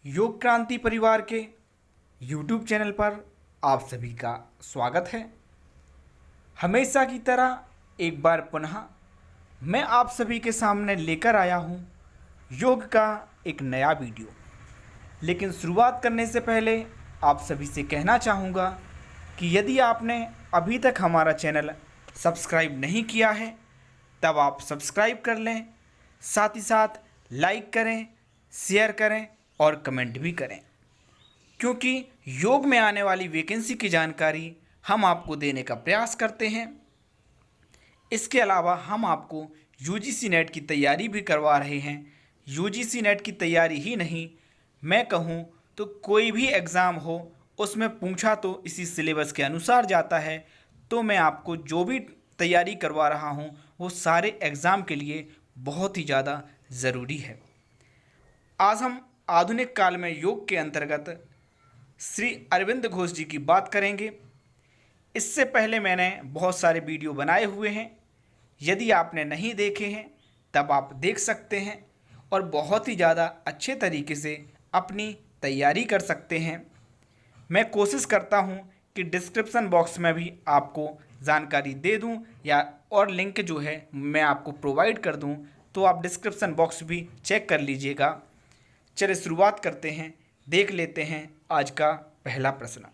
योग क्रांति परिवार के YouTube चैनल पर आप सभी का स्वागत है। हमेशा की तरह एक बार पुनः मैं आप सभी के सामने लेकर आया हूँ योग का एक नया वीडियो। लेकिन शुरुआत करने से पहले आप सभी से कहना चाहूँगा कि यदि आपने अभी तक हमारा चैनल सब्सक्राइब नहीं किया है तब आप सब्सक्राइब कर लें, साथ ही साथ लाइक करें, शेयर करें और कमेंट भी करें, क्योंकि योग में आने वाली वैकेंसी की जानकारी हम आपको देने का प्रयास करते हैं। इसके अलावा हम आपको यूजीसी नेट की तैयारी भी करवा रहे हैं। यूजीसी नेट की तैयारी ही नहीं, मैं कहूँ तो कोई भी एग्ज़ाम हो उसमें पूछा तो इसी सिलेबस के अनुसार जाता है। तो मैं आपको जो भी तैयारी करवा रहा हूँ वो सारे एग्ज़ाम के लिए बहुत ही ज़्यादा ज़रूरी है। आज हम आधुनिक काल में योग के अंतर्गत श्री अरविंद घोष जी की बात करेंगे। इससे पहले मैंने बहुत सारे वीडियो बनाए हुए हैं, यदि आपने नहीं देखे हैं तब आप देख सकते हैं और बहुत ही ज़्यादा अच्छे तरीके से अपनी तैयारी कर सकते हैं। मैं कोशिश करता हूं कि डिस्क्रिप्शन बॉक्स में भी आपको जानकारी दे दूं या और लिंक जो है मैं आपको प्रोवाइड कर दूं, तो आप डिस्क्रिप्शन बॉक्स भी चेक कर लीजिएगा। चलिए शुरुआत करते हैं, देख लेते हैं आज का पहला प्रश्न।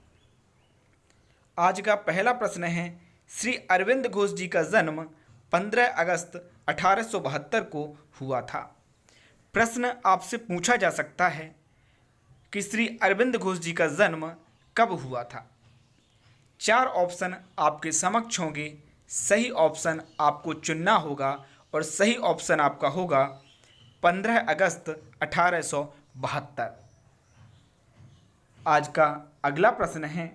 आज का पहला प्रश्न है, श्री अरविंद घोष जी का जन्म 15 अगस्त 1872 को हुआ था। प्रश्न आपसे पूछा जा सकता है कि श्री अरविंद घोष जी का जन्म कब हुआ था। 4 ऑप्शन आपके समक्ष होंगे, सही ऑप्शन आपको चुनना होगा और सही ऑप्शन आपका होगा 15 अगस्त 1872। आज का अगला प्रश्न है,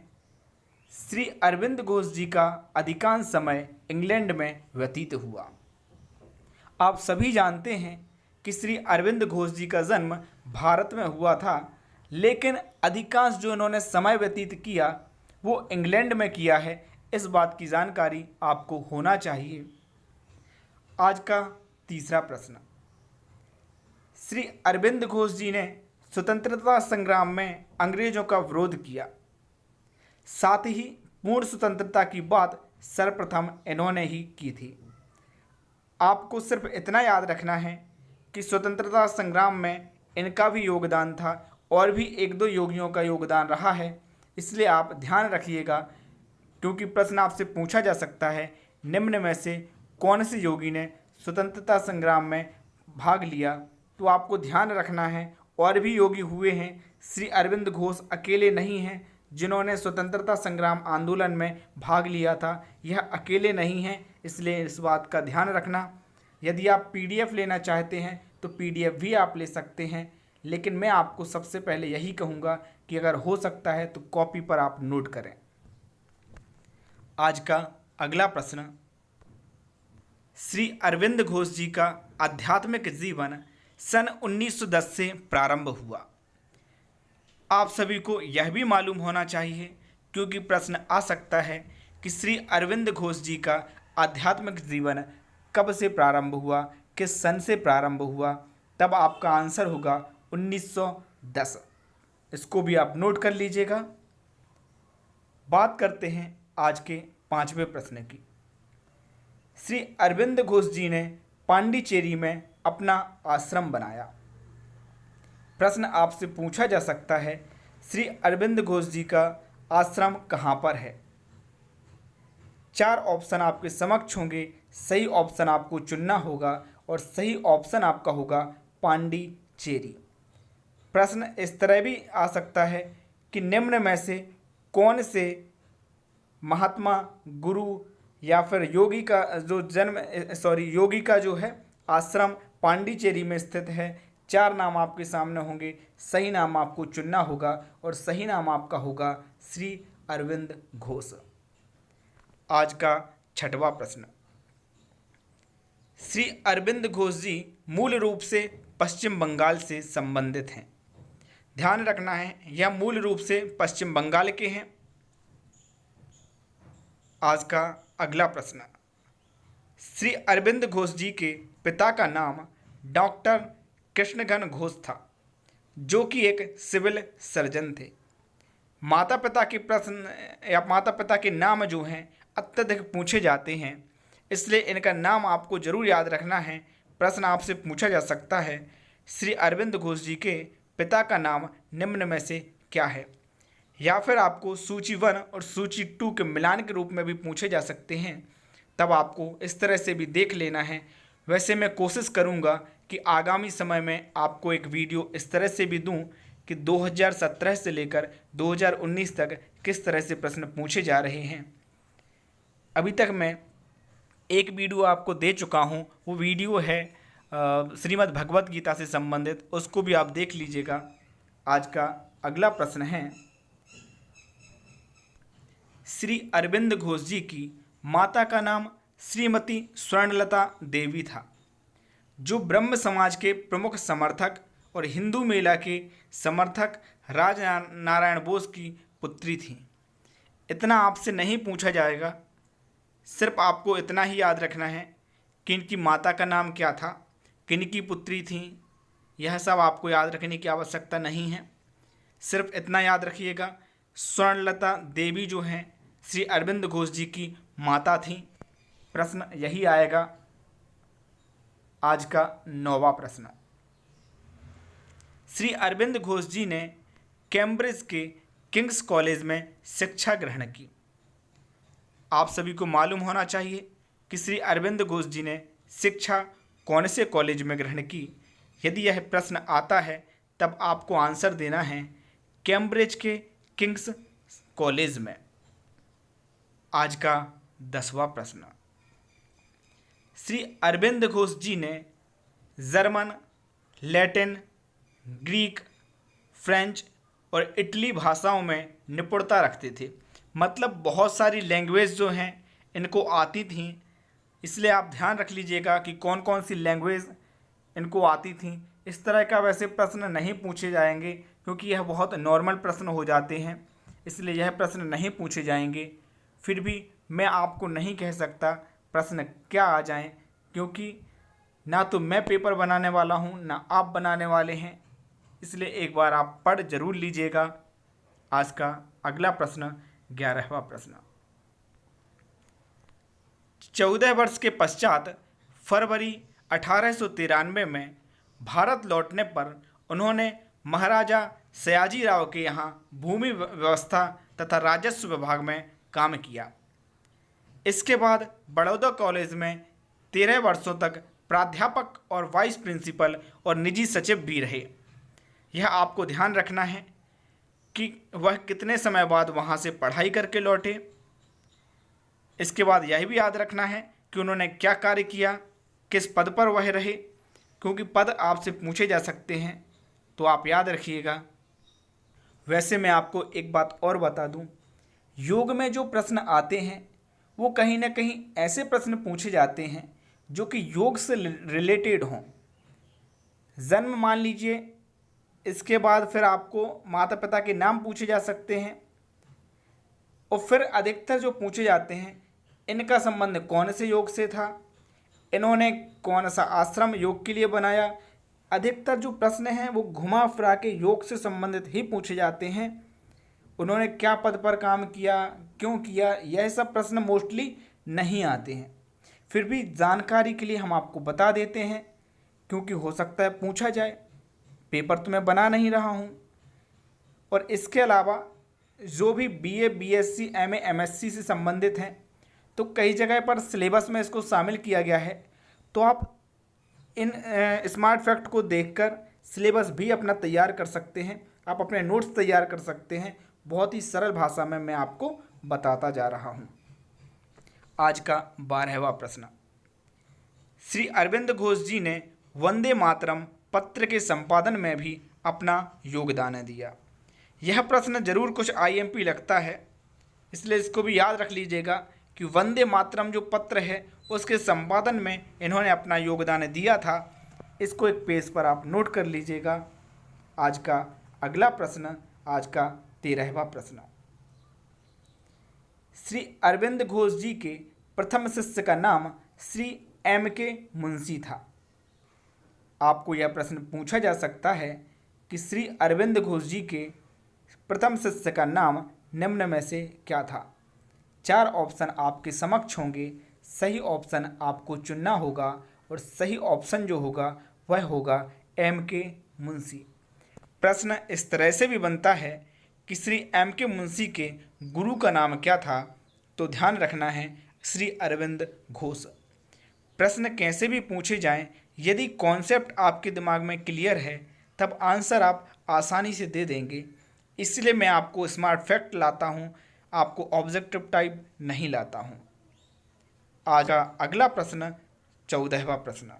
श्री अरविंद घोष जी का अधिकांश समय इंग्लैंड में व्यतीत हुआ। आप सभी जानते हैं कि श्री अरविंद घोष जी का जन्म भारत में हुआ था, लेकिन अधिकांश जो उन्होंने समय व्यतीत किया वो इंग्लैंड में किया है। इस बात की जानकारी आपको होना चाहिए। आज का तीसरा प्रश्न, श्री अरविंद घोष जी ने स्वतंत्रता संग्राम में अंग्रेजों का विरोध किया, साथ ही पूर्ण स्वतंत्रता की बात सर्वप्रथम इन्होंने ही की थी। आपको सिर्फ इतना याद रखना है कि स्वतंत्रता संग्राम में इनका भी योगदान था और भी एक दो योगियों का योगदान रहा है, इसलिए आप ध्यान रखिएगा, क्योंकि प्रश्न आपसे पूछा जा सकता है निम्न में से कौन से योगी ने स्वतंत्रता संग्राम में भाग लिया। तो आपको ध्यान रखना है और भी योगी हुए हैं, श्री अरविंद घोष अकेले नहीं हैं जिन्होंने स्वतंत्रता संग्राम आंदोलन में भाग लिया था। यह अकेले नहीं हैं, इसलिए इस बात का ध्यान रखना। यदि आप पीडीएफ लेना चाहते हैं तो पीडीएफ भी आप ले सकते हैं, लेकिन मैं आपको सबसे पहले यही कहूँगा कि अगर हो सकता है तो कॉपी पर आप नोट करें। आज का अगला प्रश्न, श्री अरविंद घोष जी का आध्यात्मिक जीवन सन 1910 से प्रारंभ हुआ। आप सभी को यह भी मालूम होना चाहिए, क्योंकि प्रश्न आ सकता है कि श्री अरविंद घोष जी का आध्यात्मिक जीवन कब से प्रारंभ हुआ, किस सन से प्रारंभ हुआ। तब आपका आंसर होगा 1910। इसको भी आप नोट कर लीजिएगा। बात करते हैं आज के 5वें प्रश्न की। श्री अरविंद घोष जी ने पांडिचेरी में अपना आश्रम बनाया। प्रश्न आपसे पूछा जा सकता है, श्री अरविंद घोष जी का आश्रम कहाँ पर है। 4 ऑप्शन आपके समक्ष होंगे, सही ऑप्शन आपको चुनना होगा और सही ऑप्शन आपका होगा पांडिचेरी। प्रश्न इस तरह भी आ सकता है कि निम्न में से कौन से महात्मा, गुरु या फिर योगी का योगी का जो है आश्रम पांडिचेरी में स्थित है। 4 नाम आपके सामने होंगे, सही नाम आपको चुनना होगा और सही नाम आपका होगा श्री अरविंद घोष। आज का 6वां प्रश्न, श्री अरविंद घोष जी मूल रूप से पश्चिम बंगाल से संबंधित हैं। ध्यान रखना है, यह मूल रूप से पश्चिम बंगाल के हैं। आज का अगला प्रश्न, श्री अरविंद घोष जी के पिता का नाम डॉक्टर कृष्णगन घोष था। जो कि एक सिविल सर्जन थे। माता पिता के प्रश्न या माता पिता के नाम जो हैं अत्यधिक पूछे जाते हैं, इसलिए इनका नाम आपको जरूर याद रखना है। प्रश्न आपसे पूछा जा सकता है, श्री अरविंद घोष जी के पिता का नाम निम्न में से क्या है? या फिर आपको सूची 1 और सूची 2 के मिलान के रूप में भी पूछे जा सकते हैं, तब आपको इस तरह से भी देख लेना है। वैसे मैं कोशिश करूंगा कि आगामी समय में आपको एक वीडियो इस तरह से भी दूं कि 2017 से लेकर 2019 तक किस तरह से प्रश्न पूछे जा रहे हैं। अभी तक मैं एक वीडियो आपको दे चुका हूं, वो वीडियो है श्रीमद् भगवत गीता से संबंधित, उसको भी आप देख लीजिएगा। आज का अगला प्रश्न है, श्री अरविंद घोष जी की माता का नाम श्रीमती स्वर्णलता देवी था, जो ब्रह्म समाज के प्रमुख समर्थक और हिंदू मेला के समर्थक राज नारायण बोस की पुत्री थी। इतना आपसे नहीं पूछा जाएगा, सिर्फ आपको इतना ही याद रखना है कि इनकी माता का नाम क्या था, किनकी पुत्री थी। यह सब आपको याद रखने की आवश्यकता नहीं है, सिर्फ इतना याद रखिएगा, स्वर्णलता देवी जो हैं श्री अरविंद घोष जी की माता थी। प्रश्न यही आएगा। आज का 9वां प्रश्न, श्री अरविंद घोष जी ने कैम्ब्रिज के किंग्स कॉलेज में शिक्षा ग्रहण की। आप सभी को मालूम होना चाहिए कि श्री अरविंद घोष जी ने शिक्षा कौन से कॉलेज में ग्रहण की। यदि यह प्रश्न आता है तब आपको आंसर देना है कैम्ब्रिज के किंग्स कॉलेज में। आज का 10वां प्रश्न, श्री अरविंद घोष जी ने जर्मन, लैटिन, ग्रीक, फ्रेंच और इटली भाषाओं में निपुणता रखते थे। मतलब बहुत सारी लैंग्वेज जो हैं इनको आती थीं, इसलिए आप ध्यान रख लीजिएगा कि कौन कौन सी लैंग्वेज इनको आती थीं। इस तरह का वैसे प्रश्न नहीं पूछे जाएंगे क्योंकि यह बहुत नॉर्मल प्रश्न हो जाते हैं, इसलिए यह प्रश्न नहीं पूछे जाएंगे। फिर भी मैं आपको नहीं कह सकता प्रश्न क्या आ जाएं, क्योंकि ना तो मैं पेपर बनाने वाला हूं ना आप बनाने वाले हैं, इसलिए एक बार आप पढ़ जरूर लीजिएगा। आज का अगला प्रश्न 11वां प्रश्न, 14 वर्ष के पश्चात फरवरी 1893 में भारत लौटने पर उन्होंने महाराजा सयाजी राव के यहाँ भूमि व्यवस्था तथा राजस्व विभाग में काम किया। इसके बाद बड़ौदा कॉलेज में 13 वर्षों तक प्राध्यापक और वाइस प्रिंसिपल और निजी सचिव भी रहे। यह आपको ध्यान रखना है कि वह कितने समय बाद वहाँ से पढ़ाई करके लौटे। इसके बाद यह भी याद रखना है कि उन्होंने क्या कार्य किया, किस पद पर वह रहे, क्योंकि पद आपसे पूछे जा सकते हैं, तो आप याद रखिएगा। वैसे मैं आपको एक बात और बता दूं, योग में जो प्रश्न आते हैं वो कहीं ना कहीं ऐसे प्रश्न पूछे जाते हैं जो कि योग से रिलेटेड हों। जन्म मान लीजिए, इसके बाद फिर आपको माता पिता के नाम पूछे जा सकते हैं, और फिर अधिकतर जो पूछे जाते हैं इनका संबंध कौन से योग से था, इन्होंने कौन सा आश्रम योग के लिए बनाया। अधिकतर जो प्रश्न हैं वो घुमा फिरा के योग से संबंधित ही पूछे जाते हैं। उन्होंने क्या पद पर काम किया, क्यों किया, यह सब प्रश्न मोस्टली नहीं आते हैं। फिर भी जानकारी के लिए हम आपको बता देते हैं, क्योंकि हो सकता है पूछा जाए। पेपर तो मैं बना नहीं रहा हूँ। और इसके अलावा जो भी बीए, बीएससी, एमए, एमएससी से संबंधित हैं, तो कई जगह पर सिलेबस में इसको शामिल किया गया है। तो आप इन स्मार्ट फैक्ट को देखकर सिलेबस भी अपना तैयार कर सकते हैं, आप अपने नोट्स तैयार कर सकते हैं। बहुत ही सरल भाषा में मैं आपको बताता जा रहा हूँ। आज का 12वां प्रश्न, श्री अरविंद घोष जी ने वंदे मातरम पत्र के संपादन में भी अपना योगदान दिया। यह प्रश्न जरूर कुछ आईएमपी लगता है, इसलिए इसको भी याद रख लीजिएगा कि वंदे मातरम जो पत्र है उसके संपादन में इन्होंने अपना योगदान दिया था। इसको एक पेज पर आप नोट कर लीजिएगा। आज का अगला प्रश्न, आज का 13वां प्रश्न, श्री अरविंद घोष जी के प्रथम शिष्य का नाम श्री एम के मुंशी था। आपको यह प्रश्न पूछा जा सकता है कि श्री अरविंद घोष जी के प्रथम शिष्य का नाम निम्न में से क्या था। 4 ऑप्शन आपके समक्ष होंगे, सही ऑप्शन आपको चुनना होगा और सही ऑप्शन जो होगा वह होगा M.K. मुंशी। प्रश्न इस तरह से भी बनता है कि श्री M.K. मुंशी के गुरु का नाम क्या था, तो ध्यान रखना है श्री अरविंद घोष। प्रश्न कैसे भी पूछे जाएं, यदि कॉन्सेप्ट आपके दिमाग में क्लियर है तब आंसर आप आसानी से दे देंगे। इसलिए मैं आपको स्मार्ट फैक्ट लाता हूं, आपको ऑब्जेक्टिव टाइप नहीं लाता हूं। आज का अगला प्रश्न 14वां प्रश्न।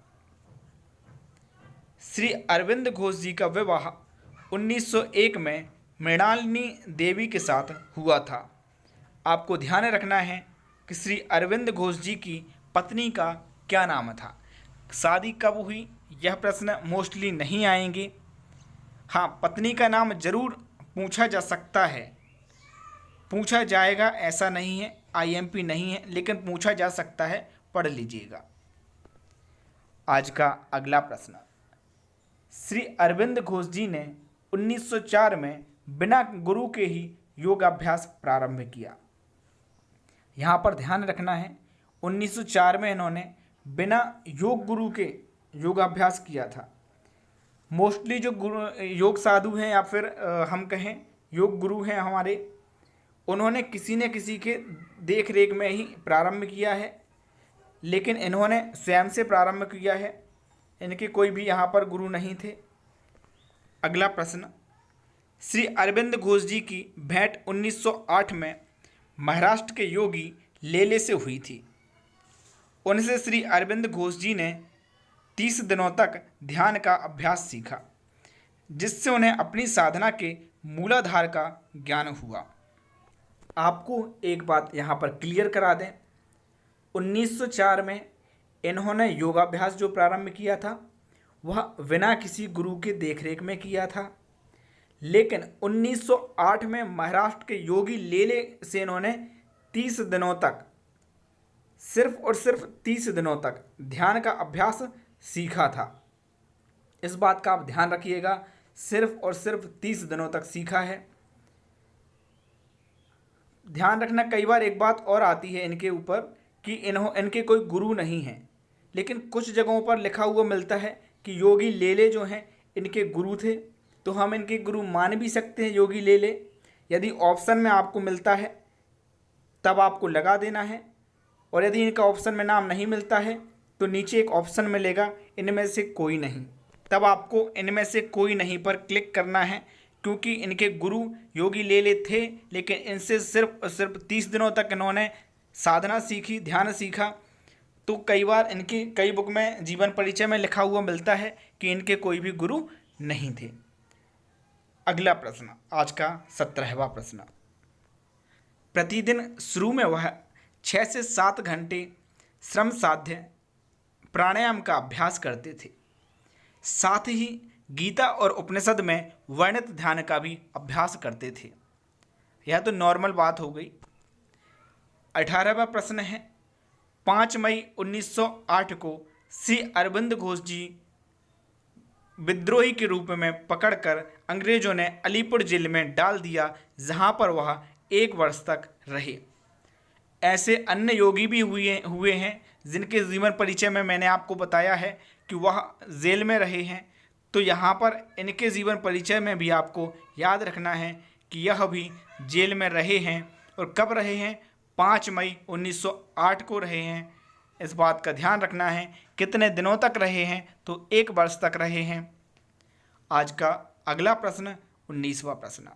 श्री अरविंद घोष जी का विवाह 1901 में मृणालिनी देवी के साथ हुआ था। आपको ध्यान रखना है कि श्री अरविंद घोष जी की पत्नी का क्या नाम था। शादी कब हुई यह प्रश्न मोस्टली नहीं आएंगे। हाँ, पत्नी का नाम जरूर पूछा जा सकता है, पूछा जाएगा ऐसा नहीं है, IMP नहीं है, लेकिन पूछा जा सकता है, पढ़ लीजिएगा। आज का अगला प्रश्न। श्री अरविंद घोष जी ने 1904 में बिना गुरु के ही योगाभ्यास प्रारंभ किया। यहाँ पर ध्यान रखना है 1904 में इन्होंने बिना योग गुरु के योगाभ्यास किया था। मोस्टली जो गुरु योग साधु हैं या फिर हम कहें योग गुरु हैं हमारे, उन्होंने किसी न किसी के देख रेख में ही प्रारंभ किया है, लेकिन इन्होंने स्वयं से प्रारंभ किया है। इनके कोई भी यहाँ पर गुरु नहीं थे। अगला प्रश्न। श्री अरविंद घोष जी की भेंट 1908 में महाराष्ट्र के योगी लेले से हुई थी। उनसे श्री अरविंद घोष जी ने 30 दिनों तक ध्यान का अभ्यास सीखा, जिससे उन्हें अपनी साधना के मूलाधार का ज्ञान हुआ। आपको एक बात यहाँ पर क्लियर करा दें, 1904 में इन्होंने योगाभ्यास जो प्रारंभ किया था वह बिना किसी गुरु के देखरेख में किया था, लेकिन 1908 में महाराष्ट्र के योगी लेले से इन्होंने 30 दिनों तक, सिर्फ और सिर्फ 30 दिनों तक ध्यान का अभ्यास सीखा था। इस बात का आप ध्यान रखिएगा, सिर्फ और सिर्फ 30 दिनों तक सीखा है। ध्यान रखना, कई बार एक बात और आती है इनके ऊपर कि इनके कोई गुरु नहीं है, लेकिन कुछ जगहों पर लिखा हुआ मिलता है कि योगी लेले जो हैं इनके गुरु थे, तो हम इनके गुरु मान भी सकते हैं योगी लेले। यदि ऑप्शन में आपको मिलता है तब आपको लगा देना है, और यदि इनका ऑप्शन में नाम नहीं मिलता है तो नीचे एक ऑप्शन मिलेगा इनमें से कोई नहीं, तब आपको इनमें से कोई नहीं पर क्लिक करना है, क्योंकि इनके गुरु योगी लेले थे, लेकिन इनसे सिर्फ और सिर्फ 30 दिनों तक इन्होंने साधना सीखी, ध्यान सीखा। तो कई बार इनकी कई बुक में जीवन परिचय में लिखा हुआ मिलता है कि इनके कोई भी गुरु नहीं थे। अगला प्रश्न, आज का 17वां प्रश्न। प्रतिदिन शुरू में वह 6 से 7 घंटे श्रम साध्य प्राणायाम का अभ्यास करते थे, साथ ही गीता और उपनिषद में वर्णित ध्यान का भी अभ्यास करते थे। यह तो नॉर्मल बात हो गई। 18वां प्रश्न है, 5 मई 1908 को श्री अरविंद घोष जी विद्रोही के रूप में पकड़कर अंग्रेजों ने अलीपुर जेल में डाल दिया, जहां पर वह 1 वर्ष तक रहे। ऐसे अन्य योगी भी हुए हैं जिनके जीवन परिचय में मैंने आपको बताया है कि वह जेल में रहे हैं। तो यहाँ पर इनके जीवन परिचय में भी आपको याद रखना है कि यह भी जेल में रहे हैं, और कब रहे हैं, 5 मई 1908 को रहे हैं। इस बात का ध्यान रखना है। कितने दिनों तक रहे हैं, तो 1 वर्ष तक रहे हैं। आज का अगला प्रश्न 19वां प्रश्न।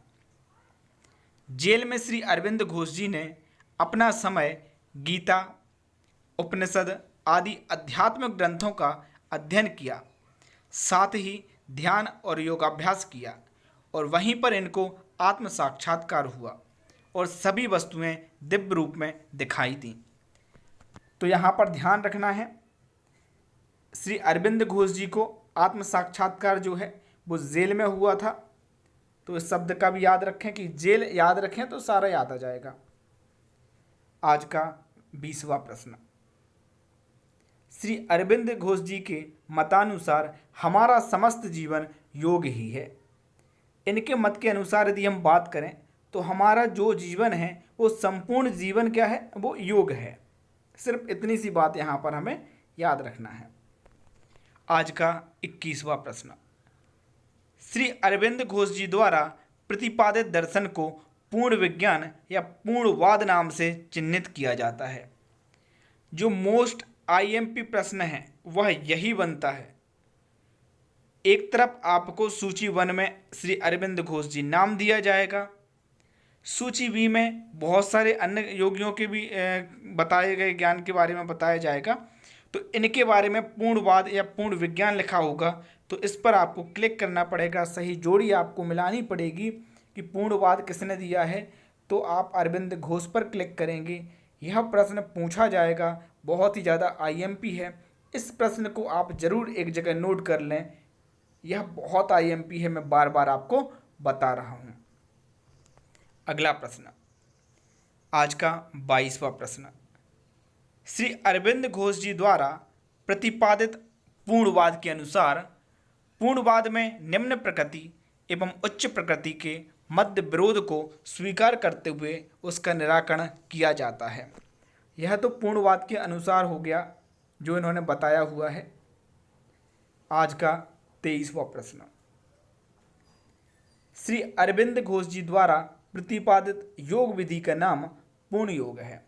जेल में श्री अरविंद घोष जी ने अपना समय गीता, उपनिषद आदि आध्यात्मिक ग्रंथों का अध्ययन किया, साथ ही ध्यान और योगाभ्यास किया, और वहीं पर इनको आत्म साक्षात्कार हुआ और सभी वस्तुएं दिव्य रूप में दिखाई दी। तो यहाँ पर ध्यान रखना है, श्री अरविंद घोष जी को आत्म साक्षात्कार जो है वो जेल में हुआ था। तो इस शब्द का भी याद रखें कि जेल याद रखें तो सारा याद आ जाएगा। आज का 20वां प्रश्न। श्री अरविंद घोष जी के मतानुसार हमारा समस्त जीवन योग ही है। इनके मत के अनुसार यदि हम बात करें तो हमारा जो जीवन है वो संपूर्ण जीवन क्या है, वो योग है। सिर्फ इतनी सी बात यहाँ पर हमें याद रखना है। आज का 21वां प्रश्न, श्री अरविंद घोष जी द्वारा प्रतिपादित दर्शन को पूर्ण विज्ञान या पूर्णवाद नाम से चिन्हित किया जाता है। जो मोस्ट आईएमपी प्रश्न है वह यही बनता है। एक तरफ आपको सूची 1 में श्री अरविंद घोष जी नाम दिया जाएगा, सूची बी में बहुत सारे अन्य योगियों के भी बताए गए ज्ञान के बारे में बताया जाएगा। तो इनके बारे में पूर्णवाद या पूर्ण विज्ञान लिखा होगा, तो इस पर आपको क्लिक करना पड़ेगा। सही जोड़ी आपको मिलानी पड़ेगी कि पूर्णवाद किसने दिया है, तो आप अरविंद घोष पर क्लिक करेंगे। यह प्रश्न पूछा जाएगा, बहुत ही ज़्यादा आईएमपी है। इस प्रश्न को आप ज़रूर एक जगह नोट कर लें, यह बहुत आईएमपी है, मैं बार बार आपको बता रहा हूँ। अगला प्रश्न, आज का 22वां प्रश्न, श्री अरविंद घोष जी द्वारा प्रतिपादित पूर्णवाद के अनुसार पूर्णवाद में निम्न प्रकृति एवं उच्च प्रकृति के मध्य विरोध को स्वीकार करते हुए उसका निराकरण किया जाता है। यह तो पूर्णवाद के अनुसार हो गया जो इन्होंने बताया हुआ है। आज का 23वां प्रश्न, श्री अरविंद घोष जी द्वारा प्रतिपादित योग विधि का नाम पूर्ण योग है।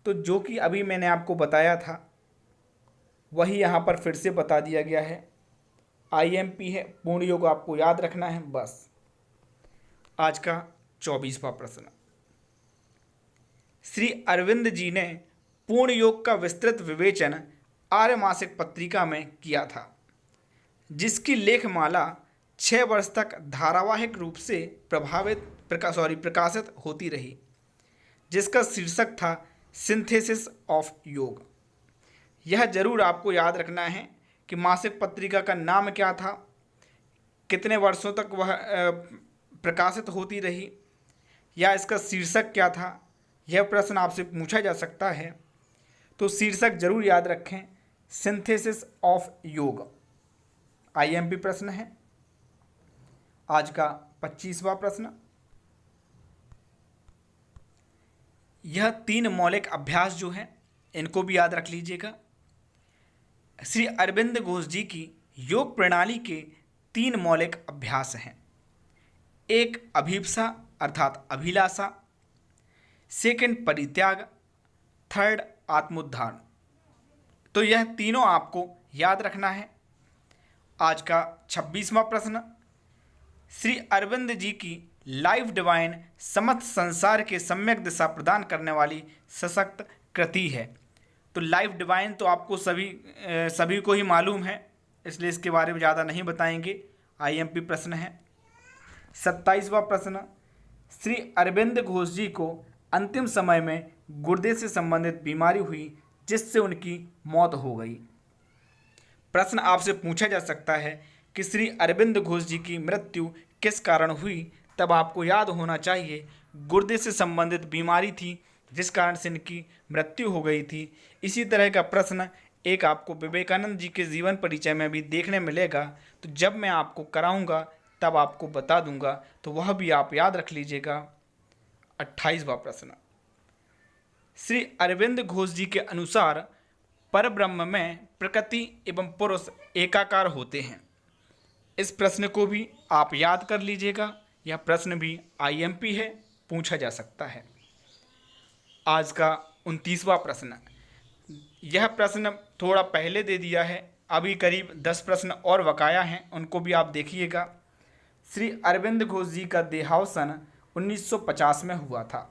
तो जो कि अभी मैंने आपको बताया था वही यहाँ पर फिर से बता दिया गया है। आईएमपी है, पूर्ण योग आपको याद रखना है बस। आज का 24वां प्रश्न, श्री अरविंद जी ने पूर्ण योग का विस्तृत विवेचन आर्य मासिक पत्रिका में किया था, जिसकी लेखमाला 6 वर्ष तक धारावाहिक रूप से प्रकाशित होती रही, जिसका शीर्षक था सिंथेसिस ऑफ योग। यह जरूर आपको याद रखना है कि मासिक पत्रिका का नाम क्या था, कितने वर्षों तक वह प्रकाशित होती रही, या इसका शीर्षक क्या था। यह प्रश्न आपसे पूछा जा सकता है, तो शीर्षक जरूर याद रखें, सिंथेसिस ऑफ योग। आईएमपी प्रश्न है। आज का 25वां प्रश्न, यह 3 मौलिक अभ्यास जो हैं इनको भी याद रख लीजिएगा। श्री अरविंद घोष जी की योग प्रणाली के 3 मौलिक अभ्यास हैं। एक अभीप्सा अर्थात अभिलाषा, सेकंड परित्याग, थर्ड आत्मोद्धार। तो यह तीनों आपको याद रखना है। आज का 26वां प्रश्न, श्री अरविंद जी की लाइफ डिवाइन समस्त संसार के सम्यक दिशा प्रदान करने वाली सशक्त कृति है। तो लाइफ डिवाइन तो आपको सभी को ही मालूम है, इसलिए इसके बारे में ज़्यादा नहीं बताएंगे। आईएमपी प्रश्न है। 27वां प्रश्न, श्री अरविंद घोष जी को अंतिम समय में गुर्दे से संबंधित बीमारी हुई, जिससे उनकी मौत हो गई। प्रश्न आपसे पूछा जा सकता है कि श्री अरविंद घोष जी की मृत्यु किस कारण हुई, तब आपको याद होना चाहिए गुर्दे से संबंधित बीमारी थी जिस कारण से इनकी मृत्यु हो गई थी। इसी तरह का प्रश्न एक आपको विवेकानंद जी के जीवन परिचय में भी देखने मिलेगा, तो जब मैं आपको कराऊंगा तब आपको बता दूंगा, तो वह भी आप याद रख लीजिएगा। 28वां प्रश्न, श्री अरविंद घोष जी के अनुसार परब्रह्म में प्रकृति एवं पुरुष एकाकार होते हैं। इस प्रश्न को भी आप याद कर लीजिएगा, यह प्रश्न भी आईएमपी है, पूछा जा सकता है। आज का 29वां प्रश्न, यह प्रश्न थोड़ा पहले दे दिया है, अभी करीब 10 प्रश्न और बकाया हैं, उनको भी आप देखिएगा। श्री अरविंद घोष जी का देहावसान 1950 में हुआ था।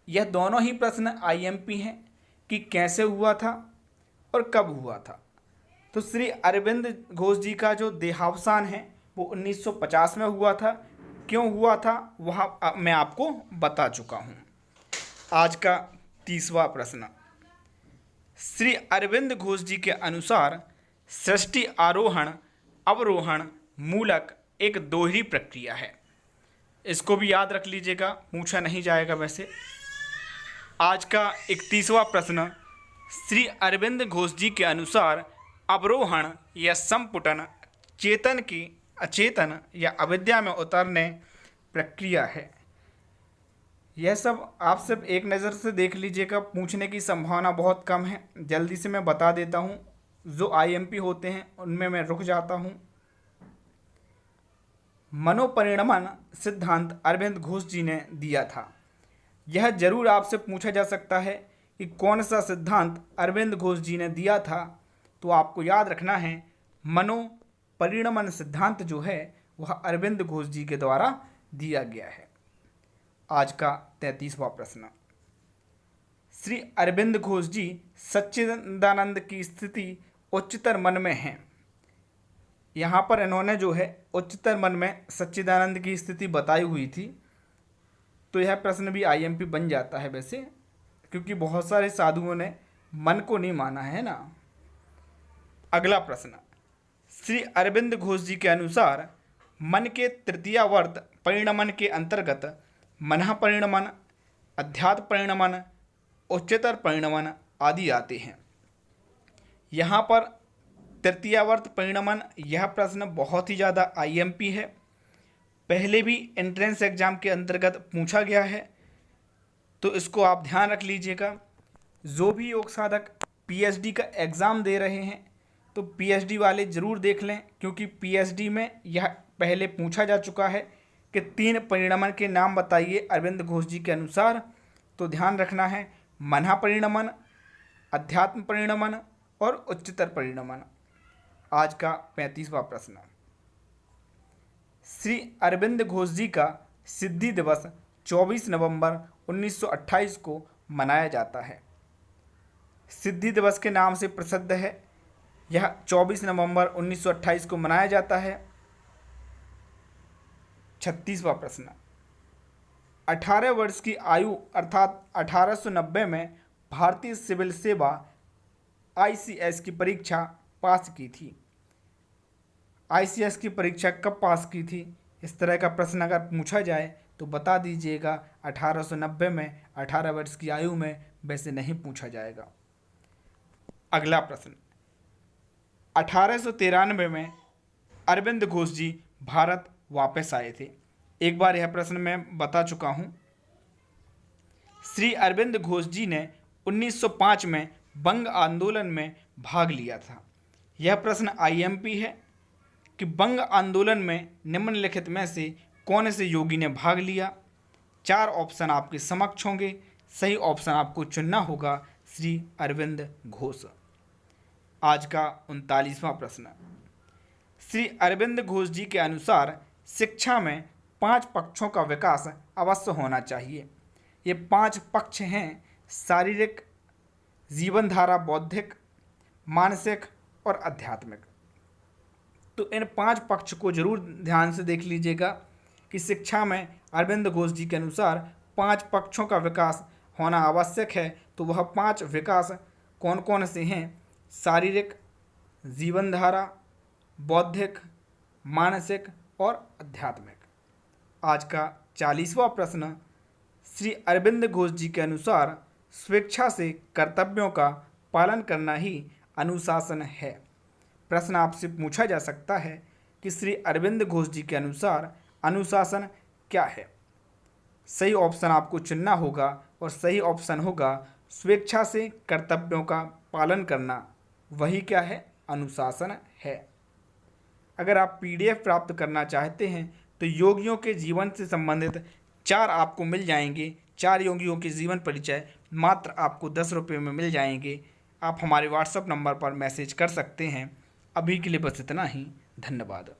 यह दोनों ही प्रश्न आईएमपी हैं कि कैसे हुआ था और कब हुआ था। तो श्री अरविंद घोष जी का जो देहावसान है वो 1950 में हुआ था। क्यों हुआ था वह मैं आपको बता चुका हूँ। आज का 30वां प्रश्न, श्री अरविंद घोष जी के अनुसार सृष्टि आरोहण अवरोहण मूलक एक दोहरी प्रक्रिया है। इसको भी याद रख लीजिएगा, पूछा नहीं जाएगा वैसे। आज का 31वां प्रश्न, श्री अरविंद घोष जी के अनुसार अवरोहण या संपुटन चेतन की अचेतन या अविद्या में उतरने प्रक्रिया है। यह सब आप सिर्फ एक नज़र से देख लीजिएगा, पूछने की संभावना बहुत कम है। जल्दी से मैं बता देता हूँ, जो आईएमपी होते हैं उनमें मैं रुक जाता हूँ। मनोपरिणमन सिद्धांत अरविंद घोष जी ने दिया था। यह जरूर आपसे पूछा जा सकता है कि कौन सा सिद्धांत अरविंद घोष जी ने दिया था, तो आपको याद रखना है मनोपरिणमन सिद्धांत जो है वह अरविंद घोष जी के द्वारा दिया गया है। आज का 33वां प्रश्न, श्री अरविंद घोष जी सच्चिदानंद की स्थिति उच्चतर मन में है। यहाँ पर इन्होंने जो है उच्चतर मन में सच्चिदानंद की स्थिति बताई हुई थी, तो यह प्रश्न भी आईएमपी बन जाता है वैसे, क्योंकि बहुत सारे साधुओं ने मन को नहीं माना है ना। अगला प्रश्न, श्री अरविंद घोष जी के अनुसार मन के तृतीयावर्त परिणमन के अंतर्गत मनः परिणमन, अध्यात्म परिणमन, उच्चतर परिणमन आदि आते हैं। यहाँ पर तृतीयावर्त परिणमन, यह प्रश्न बहुत ही ज़्यादा आईएमपी है, पहले भी एंट्रेंस एग्जाम के अंतर्गत पूछा गया है, तो इसको आप ध्यान रख लीजिएगा। जो भी योग साधक पीएचडी का एग्ज़ाम दे रहे हैं तो पीएचडी वाले ज़रूर देख लें, क्योंकि पीएचडी में यह पहले पूछा जा चुका है कि 3 परिणमन के नाम बताइए अरविंद घोष जी के अनुसार। तो ध्यान रखना है मनः परिणमन, अध्यात्म परिणमन और उच्चतर परिणमन। आज का 35वां प्रश्न, श्री अरविंद घोष जी का सिद्धि दिवस 24 नवंबर 1928 को मनाया जाता है। सिद्धि दिवस के नाम से प्रसिद्ध है, यह 24 नवंबर 1928 को मनाया जाता है। 36वां प्रश्न, 18 वर्ष की आयु अर्थात 1890 में भारतीय सिविल सेवा आईसीएस की परीक्षा पास की थी। आईसीएस की परीक्षा कब पास की थी, इस तरह का प्रश्न अगर पूछा जाए तो बता दीजिएगा 1890 में, 18 वर्ष की आयु में वैसे नहीं पूछा जाएगा। अगला प्रश्न, 1893 में अरविंद घोष जी भारत वापस आए थे। एक बार यह प्रश्न मैं बता चुका हूँ। श्री अरविंद घोष जी ने 1905 में बंग आंदोलन में भाग लिया था। यह प्रश्न आईएमपी है कि बंग आंदोलन में निम्नलिखित में से कौन से योगी ने भाग लिया। 4 ऑप्शन आपके समक्ष होंगे, सही ऑप्शन आपको चुनना होगा श्री अरविंद घोष। आज का 39वां प्रश्न, श्री अरविंद घोष जी के अनुसार शिक्षा में 5 पक्षों का विकास अवश्य होना चाहिए। ये 5 पक्ष हैं शारीरिक, जीवनधारा, बौद्धिक, मानसिक और आध्यात्मिक। तो इन 5 पक्ष को जरूर ध्यान से देख लीजिएगा कि शिक्षा में अरविंद घोष जी के अनुसार 5 पक्षों का विकास होना आवश्यक है। तो वह 5 विकास कौन कौन से हैं? शारीरिक, जीवनधारा, बौद्धिक, मानसिक और आध्यात्मिक। आज का 40वां प्रश्न, श्री अरविंद घोष जी के अनुसार स्वेच्छा से कर्तव्यों का पालन करना ही अनुशासन है। प्रश्न आपसे पूछा जा सकता है कि श्री अरविंद घोष जी के अनुसार अनुशासन क्या है। सही ऑप्शन आपको चुनना होगा और सही ऑप्शन होगा स्वेच्छा से कर्तव्यों का पालन करना। वही क्या है? अनुशासन है। अगर आप पीडीएफ प्राप्त करना चाहते हैं तो योगियों के जीवन से संबंधित 4 आपको मिल जाएंगे। 4 योगियों के जीवन परिचय मात्र आपको 10 रुपये में मिल जाएंगे। आप हमारे व्हाट्सएप नंबर पर मैसेज कर सकते हैं। अभी के लिए बस इतना ही। धन्यवाद।